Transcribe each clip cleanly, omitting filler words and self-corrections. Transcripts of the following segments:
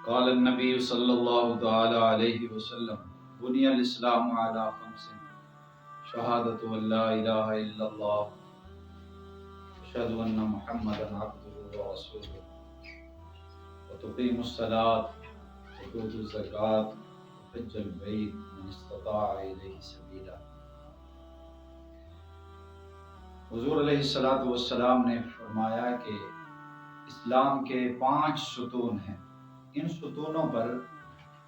قال النبی صلی اللہ تعالی علیہ وسلم بنی الاسلام علی خمس شہادت ان لا الہ الا اللہ اشہد ان محمدا عبدہ ورسولہ وتقیم الصلاة وتؤتی الزکاة وحج البیت من استطاع الیہ سبیلا۔ حضور علیہ الصلوۃ والسلام نے فرمایا کہ اسلام کے 5 ستون ہیں، ان ستونوں پر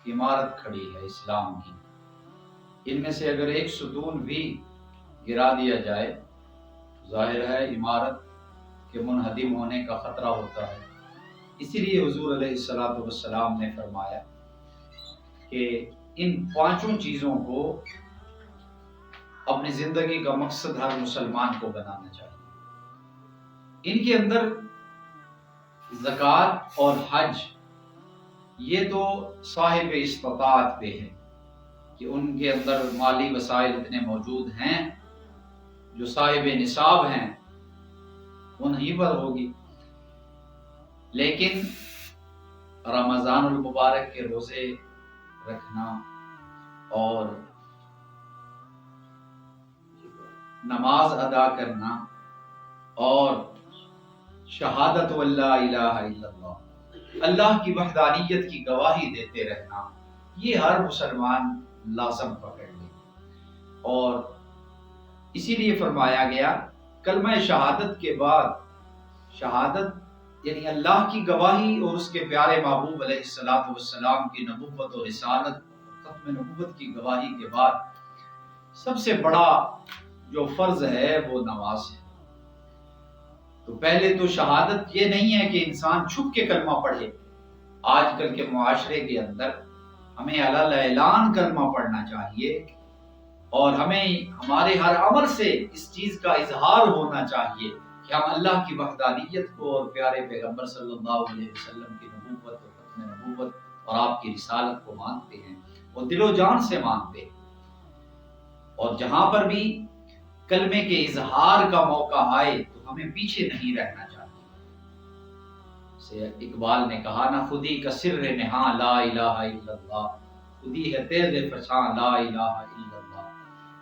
عمارت کھڑی ہے اسلام کی۔ ان میں سے اگر ایک ستون بھی گرا دیا جائے ظاہر ہے عمارت کے منہدم ہونے کا خطرہ ہوتا ہے۔ اسی لیے حضور علیہ الصلوۃ والسلام نے فرمایا کہ ان 5 چیزوں کو اپنی زندگی کا مقصد ہر مسلمان کو بنانا چاہیے۔ ان کے اندر زکوٰۃ اور حج یہ تو صاحب استطاعت پہ ہے کہ ان کے اندر مالی وسائل اتنے موجود ہیں، جو صاحب نصاب ہیں انہی پر ہوگی۔ لیکن رمضان المبارک کے روزے رکھنا اور نماز ادا کرنا اور شہادت ان لا الہ الا اللہ، اللہ کی وحدانیت کی گواہی دیتے رہنا، یہ ہر مسلمان لازم پکڑ لے۔ اور اسی لیے فرمایا گیا کلمہ شہادت کے بعد، شہادت یعنی اللہ کی گواہی اور اس کے پیارے محبوب علیہ الصلوۃ والسلام کی نبوت اور رسالت، ختم نبوت کی گواہی کے بعد سب سے بڑا جو فرض ہے وہ نماز ہے۔ تو پہلے تو شہادت یہ نہیں ہے کہ انسان چھپ کے کلمہ پڑھے۔ آج کل کے معاشرے کے اندر ہمیں علل اعلان کلمہ پڑھنا چاہیے، اور ہمیں ہمارے ہر عمل سے اس چیز کا اظہار ہونا چاہیے کہ ہم اللہ کی وحدانیت کو اور پیارے پیغمبر صلی اللہ علیہ وسلم کی نبوت اور ختم نبوت اور آپ کی رسالت کو مانتے ہیں اور دل و جان سے مانتے ہیں۔ اور جہاں پر بھی کلمے کے اظہار کا موقع آئے تو ہمیں پیچھے نہیں رہنا چاہیے۔ سے اقبال نے کہا نہ خودی کا سر نہاں لا الہ الا اللہ، خودی ہے تیز فشاں لا الہ الا اللہ،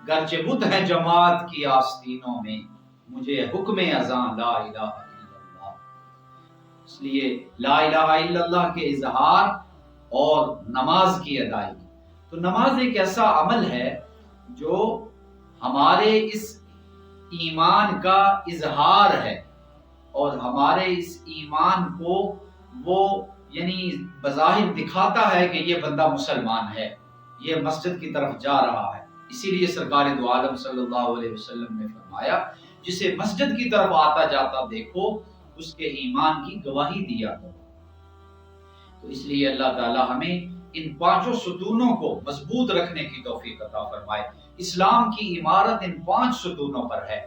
گرچہ بت ہے جماعت کی آستینوں میں، مجھے حکم اذاں لا الہ الا اللہ۔ اس لیے لا الہ الا اللہ کے اظہار اور نماز کی ادائیگی۔ تو نماز ایک ایسا عمل ہے جو ہمارے اس ایمان کا اظہار ہے، اور ہمارے اس ایمان کو وہ یعنی بظاہر دکھاتا ہے کہ یہ بندہ مسلمان ہے، یہ مسجد کی طرف جا رہا ہے۔ اسی لیے سرکار دو عالم صلی اللہ علیہ وسلم نے فرمایا جسے مسجد کی طرف آتا جاتا دیکھو اس کے ایمان کی گواہی دیا کرو۔ تو اس لیے اللہ تعالی ہمیں ان 5 ستونوں کو مضبوط رکھنے کی توفیق عطا فرمائے۔ اسلام کی عمارت ان 5 ستونوں پر ہے،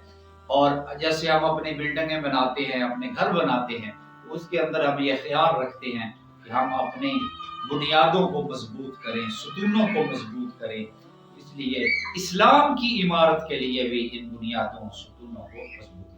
اور جیسے ہم اپنی بلڈنگیں بناتے ہیں، اپنے گھر بناتے ہیں، اس کے اندر ہم یہ خیال رکھتے ہیں کہ ہم اپنی بنیادوں کو مضبوط کریں، ستونوں کو مضبوط کریں۔ اس لیے اسلام کی عمارت کے لیے بھی ان بنیادوں ستونوں کو مضبوط